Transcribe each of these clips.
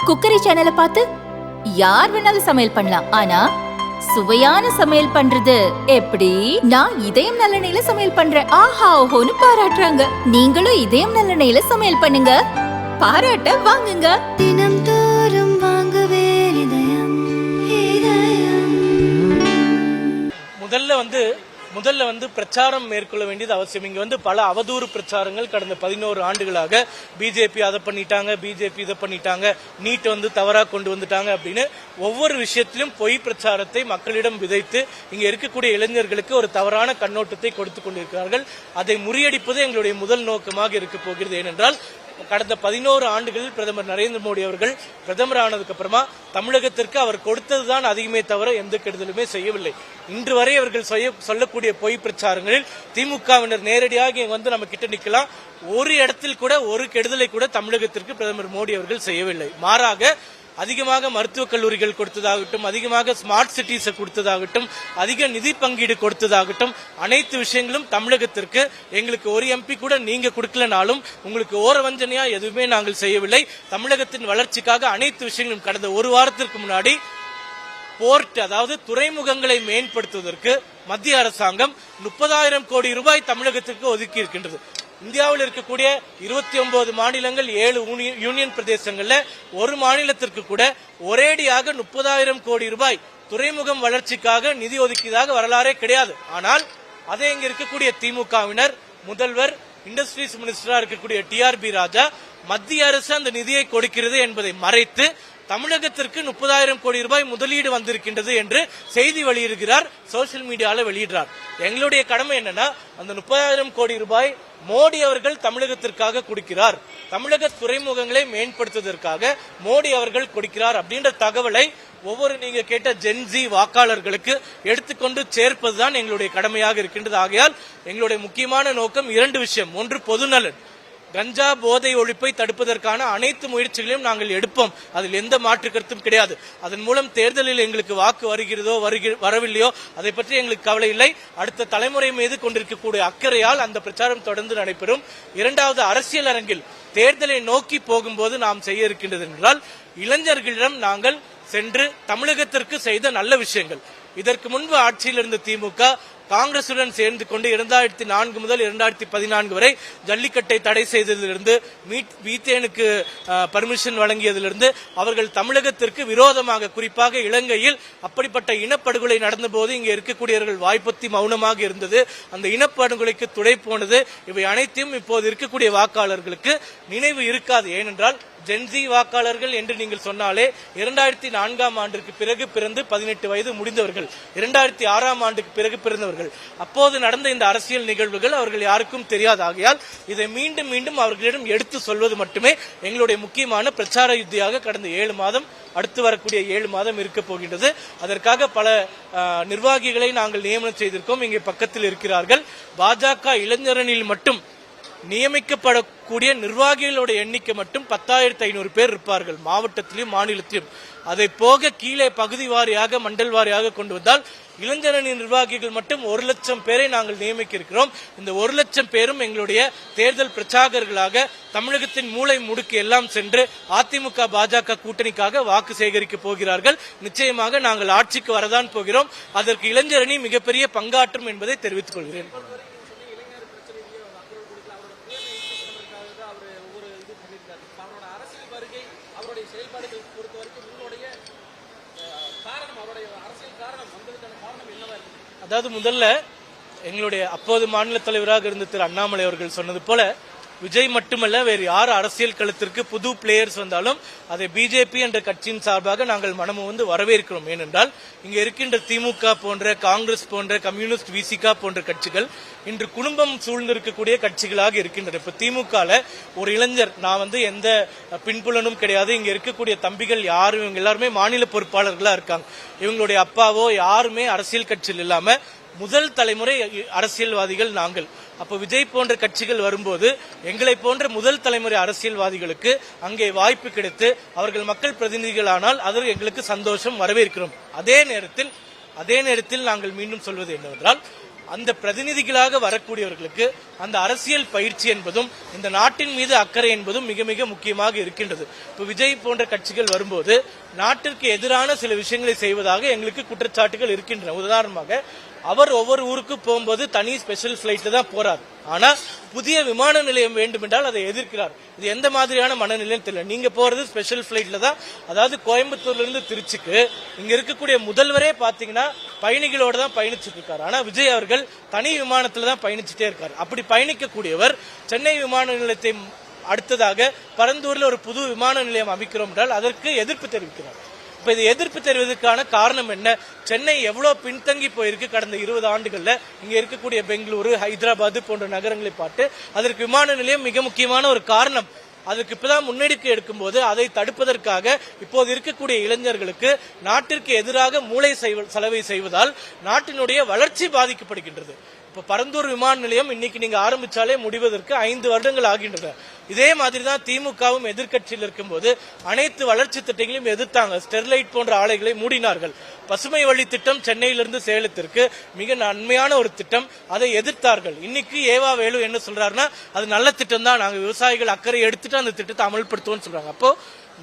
Cookery சேனலை பார்த்து யார் வேணாலும் சமையல் பண்ணலாம். ஆனா சுவையான சமையல் பண்றது எப்படி? நான் இதயம் நல்லெண்ணெயில சமையல் பண்றேன். ஆஹா ஓஹோன்னு பாராட்டுறாங்க. நீங்களும் இதயம் நல்லெண்ணெயில சமையல் பண்ணுங்க, பாராட்ட வாங்குங்க. தினம் தோறும் வாங்குவே இதயம் இதயம். முதல்ல பிரச்சாரம் மேற்கொள்ள வேண்டியது அவசியம். இங்க பல அவதூறு பிரச்சாரங்கள் கடந்த 11 ஆண்டுகளாக பிஜேபி அதை பண்ணிட்டாங்க, பிஜேபி இதை பண்ணிட்டாங்க, நீட் தவறா கொண்டு வந்துட்டாங்க அப்படின்னு ஒவ்வொரு விஷயத்திலும் பொய் பிரச்சாரத்தை மக்களிடம் விதைத்து இங்க இருக்கக்கூடிய இளைஞர்களுக்கு ஒரு தவறான கண்ணோட்டத்தை கொடுத்து கொண்டிருக்கிறார்கள். அதை முறியடிப்பது எங்களுடைய முதல் நோக்கமாக இருக்க போகிறது. ஏனென்றால் கடந்த 11 ஆண்டுகளில் பிரதமர் நரேந்திர மோடி அவர்கள் பிரதமர் ஆனதுக்கு அப்புறமா தமிழகத்திற்கு அவர் கொடுத்ததுதான் அதிகமே தவிர எந்த கெடுதலுமே செய்யவில்லை. இன்று வரை அவர்கள் சொல்லக்கூடிய பொய் பிரச்சாரங்களில் திமுகவினர் நேரடியாக நம்ம கிட்ட நிக்கலாம், ஒரு இடத்தில் கூட ஒரு கெடுதலை கூட தமிழகத்திற்கு பிரதமர் மோடி அவர்கள் செய்யவில்லை. மாறாக அதிகமாக மருத்துவக் கல்லூரிகள் கொடுத்ததாகட்டும், அதிகமாக ஸ்மார்ட் சிட்டிஸை கொடுத்ததாகட்டும், அதிக நிதி பங்கீடு கொடுத்ததாகட்டும், அனைத்து விஷயங்களும் தமிழகத்திற்கு எங்களுக்கு ஒரு எம்பி கூட நீங்க கொடுக்கலனாலும் உங்களுக்கு ஓரவஞ்சனையா எதுவுமே நாங்கள் செய்யவில்லை. தமிழகத்தின் வளர்ச்சிக்காக அனைத்து விஷயங்களும் கடந்த ஒரு வாரத்திற்கு முன்னாடி போர்ட், அதாவது துறைமுகங்களை மேம்படுத்துவதற்கு மத்திய அரசாங்கம் 30,000 கோடி ரூபாய் தமிழகத்திற்கு ஒதுக்கி இருக்கின்றது. இந்தியாவில் இருக்கக்கூடிய 29 மாநிலங்கள், 7 யூனியன் பிரதேசங்கள்ல ஒரு மாநிலத்திற்கு கூட ஒரேடியாக 30,000 கோடி ரூபாய் துறைமுகம் வளர்ச்சிக்காக நிதி ஒதுக்கியதாக வரலாறே கிடையாது. ஆனால் அதே இங்க இருக்கக்கூடிய திமுகவினர், முதல்வர், இண்டஸ்ட்ரீஸ் மினிஸ்டரா இருக்கக்கூடிய டிஆர்பி ராஜா மத்திய அரசு அந்த நிதியை கொடுக்கிறது என்பதை மறைத்து தமிழகத்திற்கு 30,000 கோடி ரூபாய் முதலீடு வந்திருக்கின்றது என்று செய்தி வெளியிடுகிறார், சோசியல் மீடியால வெளியிடுறார். எங்களுடைய கடமை என்னன்னா, அந்த 30,000 கோடி ரூபாய் மோடி அவர்கள் தமிழகத்திற்காக கொடுக்கிறார், தமிழக துறைமுகங்களை மேம்படுத்துவதற்காக மோடி அவர்கள் கொடுக்கிறார் அப்படின்ற தகவலை ஒவ்வொரு நீங்க கேட்ட ஜென்சி வாக்காளர்களுக்கு எடுத்துக்கொண்டு சேர்ப்பதுதான் எங்களுடைய கடமையாக இருக்கின்றது. ஆகையால் எங்களுடைய முக்கியமான நோக்கம் 2 விஷயம். ஒன்று, பொதுநலன். கஞ்சா போதை ஒழிப்பை தடுப்பதற்கான அனைத்து முயற்சிகளையும் நாங்கள் எடுப்போம், அதில் எந்த மாற்று கருத்தும் கிடையாது. அதன் மூலம் தேர்தலில் எங்களுக்கு வாக்கு வருகிறதோ வரவில்லையோ அதை பற்றி எங்களுக்கு கவலை இல்லை. அடுத்த தலைமுறை மீது கொண்டிருக்கக்கூடிய அக்கறையால் அந்த பிரச்சாரம் தொடர்ந்து நடைபெறும். இரண்டாவது, அரசியல் அரங்கில் தேர்தலை நோக்கி போகும்போது நாம் செய்ய இருக்கின்றது என்றால், இளைஞர்களிடம் நாங்கள் சென்று தமிழகத்திற்கு செய்த நல்ல விஷயங்கள், இதற்கு முன்பு ஆட்சியில் இருந்த திமுக காங்கிரசுடன் சேர்ந்து கொண்டு 2004 முதல் 2014 வரை ஜல்லிக்கட்டை தடை செய்ததிலிருந்து, மீத்தேனுக்கு பர்மிஷன் வழங்கியதிலிருந்து, அவர்கள் தமிழகத்திற்கு விரோதமாக, குறிப்பாக இலங்கையில் அப்படிப்பட்ட இனப்படுகொலை நடந்தபோது இங்கே இருக்கக்கூடியவர்கள் வாய்ப்பத்தி மௌனமாக இருந்தது, அந்த இனப்படுகொலைக்கு துணை போனது, இவை அனைத்தையும் இப்போது இருக்கக்கூடிய வாக்காளர்களுக்கு நினைவு இருக்காது. ஏனென்றால் ஜென்சி வாக்காளர்கள் என்று நீங்கள் சொன்னாலே 2004ஆம் ஆண்டுக்கு பிறகு பிறந்து 18 வயது முடிந்தவர்கள், 2006ஆம் ஆண்டுக்கு பிறகு பிறந்தவர்கள். அப்போது நடந்த இந்த அரசியல் நிகழ்வுகள் அவர்கள் யாருக்கும் தெரியாது. ஆகையால் இதை மீண்டும் மீண்டும் அவர்களிடம் எடுத்து சொல்வது மட்டுமே எங்களுடைய முக்கியமான பிரச்சார யுத்தியாக கடந்த 7 மாதம், அடுத்து வரக்கூடிய 7 மாதம் இருக்க போகின்றது. அதற்காக பல நிர்வாகிகளை நாங்கள் நியமனம் செய்திருக்கோம், இங்கே பக்கத்தில் இருக்கிறார்கள். பாஜக இளைஞரணியில் மட்டும் நியமிக்கப்படக்கூடிய நிர்வாகிகளுடைய எண்ணிக்கை மட்டும் 10,500 பேர் இருப்பார்கள், மாவட்டத்திலும் மாநிலத்திலும். அதை போக கீழே பகுதி வாரியாக, மண்டல் வாரியாக கொண்டு வந்தால் இளைஞரணி நிர்வாகிகள் மட்டும் 1,00,000 பேரை நாங்கள் நியமிக்க இருக்கிறோம். இந்த 1,00,000 பேரும் எங்களுடைய தேர்தல் பிரச்சாரகர்களாக தமிழகத்தின் மூளை முடுக்கு எல்லாம் சென்று அதிமுக பாஜக கூட்டணிக்காக வாக்கு சேகரிக்க போகிறார்கள். நிச்சயமாக நாங்கள் ஆட்சிக்கு வரதான் போகிறோம். அதற்கு இளைஞரணி மிகப்பெரிய பங்காற்றும் என்பதை தெரிவித்துக் கொள்கிறேன். அதாவது முதல்ல எங்களுடைய அப்போது மாநில தலைவராக இருந்த திரு அண்ணாமலை அவர்கள் சொன்னது போல, விஜய் மட்டுமல்ல வேறு யார் அரசியல் களத்திற்கு புது பிளேயர்ஸ் வந்தாலும் அதை பிஜேபி என்ற கட்சியின் சார்பாக நாங்கள் மனமு வரவேற்கிறோம். ஏனென்றால் இங்க இருக்கின்ற திமுக போன்ற, காங்கிரஸ் போன்ற, கம்யூனிஸ்ட், விசிகா போன்ற கட்சிகள் இன்று குடும்பம் சூழ்ந்திருக்கக்கூடிய கட்சிகளாக இருக்கின்றன. இப்ப திமுகல ஒரு இளைஞர், நான் எந்த பின்புலனும் கிடையாது, இங்க இருக்கக்கூடிய தம்பிகள் யாரும், இவங்க எல்லாருமே மாநில பொறுப்பாளர்களா இருக்காங்க. இவங்களுடைய அப்பாவோ யாருமே அரசியல் கட்சியில் இல்லாம முதல் தலைமுறை அரசியல்வாதிகள் நாங்கள். அப்ப விஜய் போன்ற கட்சிகள் வரும்போது எங்களை போன்ற முதல் தலைமுறை அரசியல்வாதிகளுக்கு அங்கே வாய்ப்பு கிடைத்து அவர்கள் மக்கள் பிரதிநிதிகளானால் அது எங்களுக்கு சந்தோஷம், வரவேற்கிறோம். அதே நேரத்தில் நாங்கள் மீண்டும் சொல்வது என்னவென்றால், அந்த பிரதிநிதிகளாக வரக்கூடியவர்களுக்கு அந்த அரசியல் பயிற்சி என்பதும் இந்த நாட்டின் மீது அக்கறை என்பதும் மிக மிக முக்கியமாக இருக்கின்றது. இப்ப விஜய் போன்ற கட்சிகள் வரும்போது நாட்டிற்கு எதிரான சில விஷயங்களை செய்வதாக எங்களுக்கு குற்றச்சாட்டுகள் இருக்கின்றன. உதாரணமாக அவர் ஒவ்வொரு ஊருக்கு போகும்போது தனி ஸ்பெஷல் பிளைட்ல தான் போறார். ஆனா புதிய விமான நிலையம் வேண்டும் என்றால் அதை எதிர்க்கிறார். இது எந்த மாதிரியான மனநிலையும் தெரியல. நீங்க போறது ஸ்பெஷல் பிளைட்ல தான், அதாவது கோயம்புத்தூர்ல இருந்து திருச்சிக்கு இங்க இருக்கக்கூடிய முதல்வரே பாத்தீங்கன்னா பயணிகளோட தான் பயணிச்சுட்டு இருக்காரு. ஆனா விஜய் அவர்கள் தனி விமானத்துல தான் பயணிச்சுட்டே இருக்காரு. அப்படி பயணிக்கக்கூடியவர் சென்னை விமான நிலையத்தை அடுத்ததாக பரந்தூர்ல ஒரு புது விமான நிலையம் அமைக்கிறோம் என்றால் அதற்கு எதிர்ப்பு தெரிவிக்கிறார். இப்ப இது எதிர்ப்பு தெரிவதற்கான காரணம் என்ன? சென்னை எவ்வளவு பின்தங்கி போயிருக்கு கடந்த 20 ஆண்டுகள்ல. இங்க இருக்கக்கூடிய பெங்களூரு, ஹைதராபாத் போன்ற நகரங்களை பார்த்து அதற்கு விமான நிலையம் மிக முக்கியமான ஒரு காரணம். அதுக்கு இப்பதான் முன்னெடுக்க எடுக்கும் போது அதை தடுப்பதற்காக இப்போது இருக்கக்கூடிய இளைஞர்களுக்கு நாட்டிற்கு எதிராக மூளை செலவை செய்வதால் நாட்டினுடைய வளர்ச்சி பாதிக்கப்படுகின்றது. இப்ப பரந்தூர் விமான நிலையம் இன்னைக்கு நீங்க ஆரம்பிச்சாலே முடிவதற்கு 5 வருடங்கள் ஆகின்றன. இதே மாதிரிதான் திமுகவும் எதிர்கட்சியில் இருக்கும்போது அனைத்து வளர்ச்சி திட்டங்களையும் எதிர்த்தாங்க. ஸ்டெர்லைட் போன்ற ஆலைகளை மூடினார்கள். பசுமை வழி திட்டம் சென்னையிலிருந்து சேலத்திற்கு மிக நன்மையான ஒரு திட்டம், அதை எதிர்த்தார்கள். இன்னைக்கு ஏவா வேலு என்ன சொல்றாருன்னா அது நல்ல திட்டம் தான், நாங்க விவசாயிகள் அக்கறை எடுத்துட்டு அந்த திட்டத்தை அமல்படுத்துவோம் சொல்றாங்க. அப்போ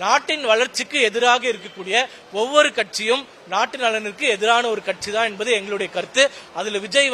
நாட்டின் வளர்ச்சிக்கு எதிராக இருக்கக்கூடிய ஒவ்வொரு கட்சியும் நாட்டு நலனுக்கு எதிரான ஒரு கட்சி தான் என்பது எங்களுடைய கருத்து. அதுல விஜய்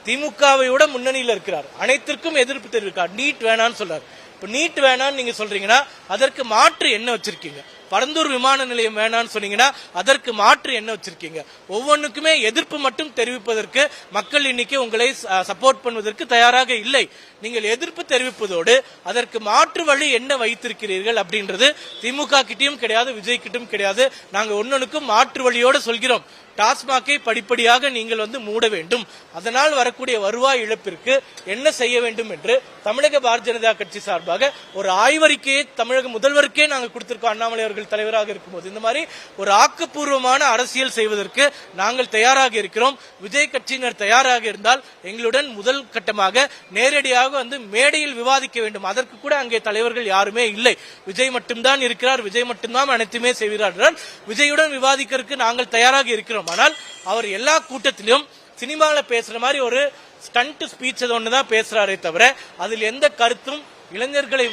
திமுகவையோட முன்னணியில் இருக்கிறார். அனைத்திற்கும் எதிர்ப்பு தெரிவிக்கிறார். நீட் வேணான்னு சொல்றாரு. இப்ப நீட் வேணான்னு நீங்க சொல்றீங்கன்னா அதற்கு மாற்று என்ன வச்சிருக்கீங்க? பரந்தூர் விமான நிலையம் வேணான்னு சொன்னீங்கன்னா அதற்கு மாற்று என்ன வச்சிருக்கீங்க? ஒவ்வொன்றுக்குமே எதிர்ப்பு மட்டும் தெரிவிப்பதற்கு மக்கள் இன்னைக்கு உங்களை சப்போர்ட் பண்ணுவதற்கு தயாராக இல்லை. நீங்கள் எதிர்ப்பு தெரிவிப்பதோடு அதற்கு மாற்று வழி என்ன வைத்திருக்கிறீர்கள் அப்படின்றது திமுக கிட்டையும் கிடையாது, விஜய் கிட்டும் கிடையாது. நாங்க ஒன்னொன்னுக்கும் மாற்று வழியோடு சொல்கிறோம். டாஸ்மாகை படிப்படியாக நீங்கள் மூட வேண்டும். அதனால் வரக்கூடிய வருவாய் இழப்பிற்கு என்ன செய்ய வேண்டும் என்று தமிழக பாரதிய ஜனதா கட்சி சார்பாக ஒரு ஆய்வறிக்கையை தமிழக முதல்வருக்கே நாங்கள் கொடுத்திருக்கோம். அண்ணாமலை அவர்கள் தலைவராக இருக்கும்போது இந்த மாதிரி ஒரு ஆக்கப்பூர்வமான அரசியல் செய்வதற்கு நாங்கள் தயாராக இருக்கிறோம். விஜய் கட்சியினர் தயாராக இருந்தால் எங்களுடன் முதல் கட்டமாக நேரடியாக மேடையில் விவாதிக்க வேண்டும். அதற்கு கூட அங்கே தலைவர்கள் யாருமே இல்லை. விஜய் மட்டும்தான் இருக்கிறார். விஜய் மட்டும்தான் அனைத்துமே செய்கிறார்கள். விஜயுடன் விவாதிக்கிறதுக்கு நாங்கள் தயாராக இருக்கிறோம். ஆனால் அவர் எல்லா கூட்டத்திலும் சினிமாவில் பேசுற மாதிரி ஒரு ஸ்டண்ட் ஸ்பீச் ஒண்ணுதான் பேசுறாரே தவிர அதில் எந்த கருத்தும் இளைஞர்களை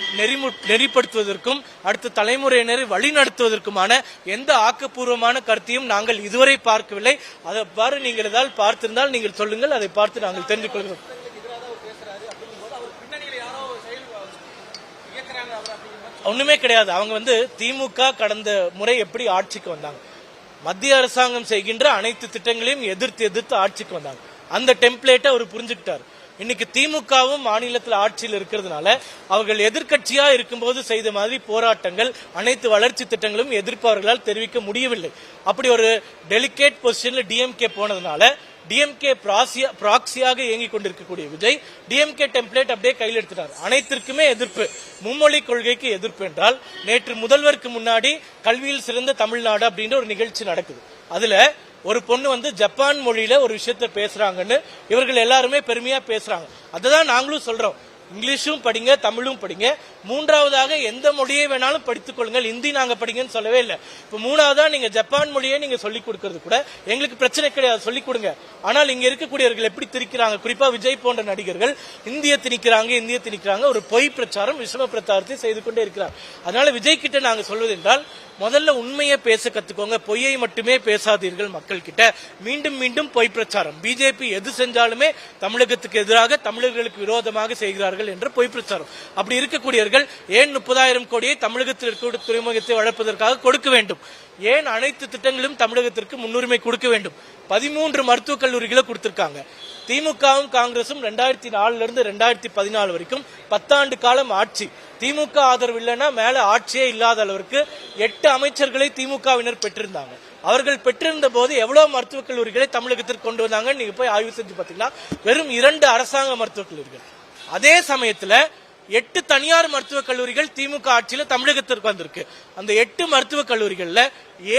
நெறிப்படுத்துவதற்கும் அடுத்த தலைமுறையினரை வழிநடத்துவதற்குமான எந்த ஆக்கப்பூர்வமான கருத்தையும் நாங்கள் இதுவரை பார்க்கவில்லை. அதை பாரு, நீங்கள் ஏதாவது பார்த்திருந்தால் நீங்கள் சொல்லுங்கள், அதை பார்த்து நாங்கள் தெரிந்து கொள்கிறோம். ஒண்ணுமே கிடையாது. அவங்க திமுக கடந்த முறை எப்படி ஆட்சிக்கு வந்தாங்க, மத்திய அரசாங்கம் செய்கின்ற அனைத்து திட்டங்களையும் எதிர்த்து ஆட்சிக்கு வந்தாங்க. அந்த டெம்ப்ளேட்டை அவர் புரிஞ்சுக்கிட்டார். இன்னைக்கு திமுகவும் மாநிலத்தில் ஆட்சியில் இருக்கிறதுனால அவர்கள் எதிர்கட்சியா இருக்கும்போது செய்த மாதிரி போராட்டங்கள் அனைத்து வளர்ச்சி திட்டங்களும் எதிர்ப்பவர்களால் தெரிவிக்க முடியவில்லை. அப்படி ஒரு டெலிகேட் பொசிஷன்ல டிஎம்கே போனதுனால டிஎம்கே ப்ராக்சியாக இயங்கிக் கொண்டிருக்கக்கூடிய விஜய் டிஎம்கே டெம்ப்ளேட் அப்படியே கையில் எடுத்துட்டார். அனைத்திற்குமே எதிர்ப்பு, மும்மொழி கொள்கைக்கு எதிர்ப்பு என்றால் நேற்று முதல்வருக்கு முன்னாடி கல்வியில் சிறந்த தமிழ்நாடு அப்படின்ற ஒரு நிகழ்ச்சி நடக்குது. அதுல ஒரு பொண்ணு ஜப்பான் மொழியில ஒரு விஷயத்த பேசுறாங்கன்னு இவர்கள் எல்லாருமே பெருமையா பேசுறாங்க. அதுதான் நாங்களும் சொல்றோம். இங்கிலீஷும் படிங்க, தமிழும் படிங்க. மூன்றாவதாக எந்த மொழியை வேணாலும் படித்துக் கொள்ளுங்கள். ஹிந்தி நாங்க படிங்கன்னு சொல்லவே இல்லை. இப்ப மூணாவதா நீங்க ஜப்பான் மொழியை நீங்க சொல்லிக் கொடுக்கறது கூட எங்களுக்கு பிரச்சனை கிடையாது, சொல்லிக் கொடுங்க. ஆனால் இங்க இருக்கக்கூடியவர்கள் எப்படி திணிக்கிறாங்க, குறிப்பா விஜய் போன்ற நடிகர்கள் இந்திய திணிக்கிறாங்க. ஒரு பொய் பிரச்சாரம், விஷம பிரச்சாரத்தை செய்து கொண்டே இருக்கிறார். அதனால விஜய் கிட்ட நாங்க சொல்வது என்றால் முதல்ல உண்மையை பேச கத்துக்கோங்க, பொய்யை மட்டுமே பேசாதீர்கள். மக்கள் கிட்ட மீண்டும் மீண்டும் பொய் பிரச்சாரம். பிஜேபி எது செஞ்சாலுமே தமிழகத்துக்கு எதிராக, தமிழர்களுக்கு விரோதமாக செய்கிறார்கள் என்ற பொய் பிரச்சாரம். அப்படி இருக்கக்கூடியவர்கள் ஏன் 30,000 கோடியை தமிழகத்தில் இருக்கக்கூடிய துறைமுகத்தை வளர்ப்பதற்காக கொடுக்க வேண்டும்? ஏன் அனைத்து திட்டங்களும் தமிழகத்திற்கு முன்னுரிமை கொடுக்க வேண்டும்? 13 மருத்துவக் கல்லூரிகளை கொடுத்திருக்காங்க. திமுகவும் காங்கிரசும் 2004 இருந்து 2014 வரைக்கும் 10 ஆண்டு காலம் ஆட்சி. திமுக ஆதரவு இல்லைன்னா மேல ஆட்சியே இல்லாத அளவிற்கு 8 அமைச்சர்களை திமுகவினர் பெற்றிருந்தாங்க. அவர்கள் பெற்றிருந்த போது எவ்வளவு மருத்துவக் கல்லூரிகளை தமிழகத்திற்கு கொண்டு வந்தாங்க நீங்க போய் ஆய்வு செஞ்சு பாத்தீங்கன்னா வெறும் 2 அரசாங்க மருத்துவக் கல்லூரிகள். அதே சமயத்துல 8 தனியார் மருத்துவக் கல்லூரிகள் திமுக ஆட்சியில தமிழகத்திற்கு வந்திருக்கு. அந்த 8 மருத்துவக் கல்லூரிகள்ல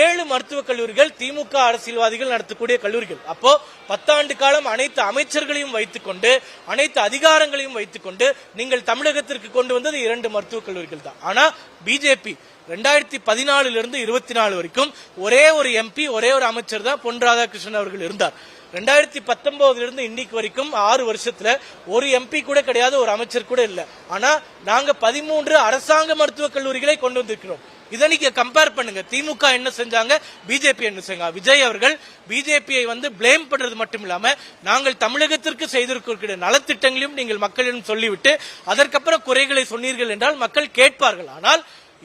7 மருத்துவக் கல்லூரிகள் திமுக அரசியல்வாதிகள் நடத்தக்கூடிய கல்லூரிகள். அப்போ 10 ஆண்டு காலம் அனைத்து அமைச்சர்களையும் வைத்துக்கொண்டு, அனைத்து அதிகாரங்களையும் வைத்துக்கொண்டு நீங்கள் தமிழகத்திற்கு கொண்டு வந்தது 2 மருத்துவக் கல்லூரிகள் தான். ஆனா பிஜேபி 2014 இருந்து 24 வரைக்கும் ஒரே ஒரு எம்பி, ஒரே ஒரு அமைச்சர் தான் பொன் ராதாகிருஷ்ணன் அவர்கள் இருந்தார். 2019 இருந்து இன்னைக்கு வரைக்கும் 6 வருஷத்துல ஒரு எம்பி கூட கிடையாது, ஒரு அமைச்சர் கூட இல்ல. ஆனா நாங்க 13 அரசாங்க மருத்துவக் கல்லூரிகளை கொண்டு வந்திருக்கிறோம். இதை நீங்க கம்பேர் பண்ணுங்க. திமுக என்ன செஞ்சாங்க, பிஜேபி என்ன செஞ்சாங்க. விஜய் அவர்கள் பிஜேபியை பிளேம் பண்றது மட்டும் இல்லாம நாங்கள் தமிழகத்திற்கு செய்திருக்கிற நலத்திட்டங்களையும் நீங்கள் மக்களிடம் சொல்லிவிட்டு அதற்கப்புறம் குறைகளை சொன்னீர்கள் என்றால் மக்கள் கேட்பார்கள். ஆனால்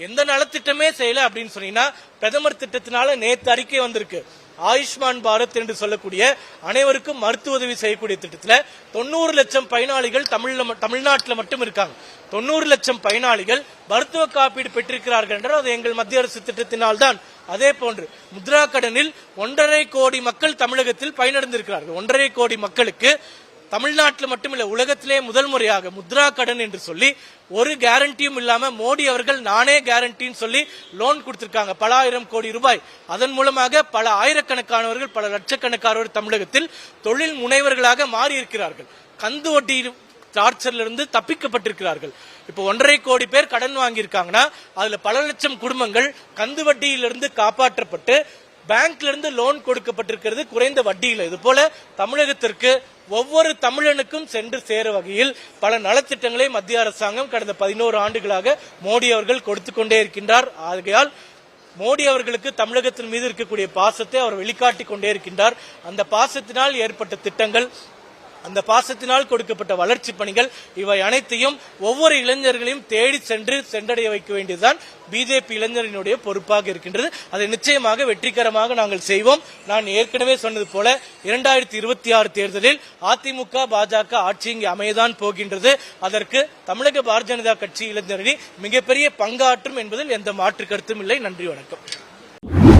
எந்த நலத்திட்டமே செய்யல அப்படின்னு சொன்னீங்கன்னா, பிரதமர் திட்டத்தினால நேத்து அறிக்கை வந்திருக்கு. ஆயுஷ்மான் பாரத் என்று சொல்லக்கூடிய அனைவருக்கும் மருத்துவ உதவி செய்யக்கூடிய திட்டத்தில் 90 லட்சம் பயனாளிகள் தமிழ்நாட்டில் மட்டும் இருக்காங்க. 90 லட்சம் பயனாளிகள் மருத்துவ காப்பீடு பெற்றிருக்கிறார்கள் என்றால் அது எங்கள் மத்திய அரசு திட்டத்தினால் தான். அதே போன்று முத்ரா கடனில் 1.5 கோடி மக்கள் தமிழகத்தில் பயனடைந்திருக்கிறார்கள். 1.5 கோடி மக்களுக்கு தமிழ்நாட்டில் மட்டுமில்ல உலகத்திலே முதல் முறையாக முத்ரா கடன் என்று சொல்லி ஒரு கேரண்டியும் இல்லாம மோடி அவர்கள் நானே கேரண்டின்னு சொல்லி லோன் கொடுத்திருக்காங்க, பல ஆயிரம் கோடி ரூபாய். அதன் மூலமாக பல ஆயிரக்கணக்கானவர்கள், பல லட்சக்கணக்கானவர்கள் தமிழகத்தில் தொழில் முனைவர்களாக மாறி இருக்கிறார்கள். கந்து வட்டி டார்ச்சர்ல இருந்து தப்பிக்கப்பட்டிருக்கிறார்கள். இப்போ 1.5 கோடி பேர் கடன் வாங்கியிருக்காங்கன்னா அதுல பல லட்சம் குடும்பங்கள் கந்து வட்டியிலிருந்து காப்பாற்றப்பட்டு பேங்க்ல இருந்து லோன் கொடுக்கப்பட்டிருக்கிறது குறைந்த வட்டியில். இது போல தமிழகத்திற்கு ஒவ்வொரு தமிழனுக்கும் சென்று சேர வகையில் பல நலத்திட்டங்களை மத்திய அரசாங்கம் கடந்த 11 ஆண்டுகளாக மோடி அவர்கள் கொடுத்து கொண்டே இருக்கின்றார். ஆகையால் மோடி அவர்களுக்கு தமிழகத்தின் மீது இருக்கக்கூடிய பாசத்தை அவர் வெளிக்காட்டிக் கொண்டே இருக்கின்றார். அந்த பாசத்தினால் ஏற்பட்ட திட்டங்கள், அந்த பாசத்தினால் கொடுக்கப்பட்ட வளர்ச்சி பணிகள், இவை அனைத்தையும் ஒவ்வொரு இளைஞர்களையும் தேடி சென்றடைய வைக்க வேண்டியதுதான் பிஜேபி இளைஞரினுடைய பொறுப்பாக இருக்கின்றது. அதை நிச்சயமாக வெற்றிகரமாக நாங்கள் செய்வோம். நான் ஏற்கனவே சொன்னது போல 2026 தேர்தலில் அதிமுக பாஜக ஆட்சி இங்கே அமையதான் போகின்றது. அதற்கு தமிழக பாரதிய ஜனதா கட்சி இளைஞரணி மிகப்பெரிய பங்காற்றும் என்பதில் எந்த மாற்று கருத்தும் இல்லை. நன்றி, வணக்கம்.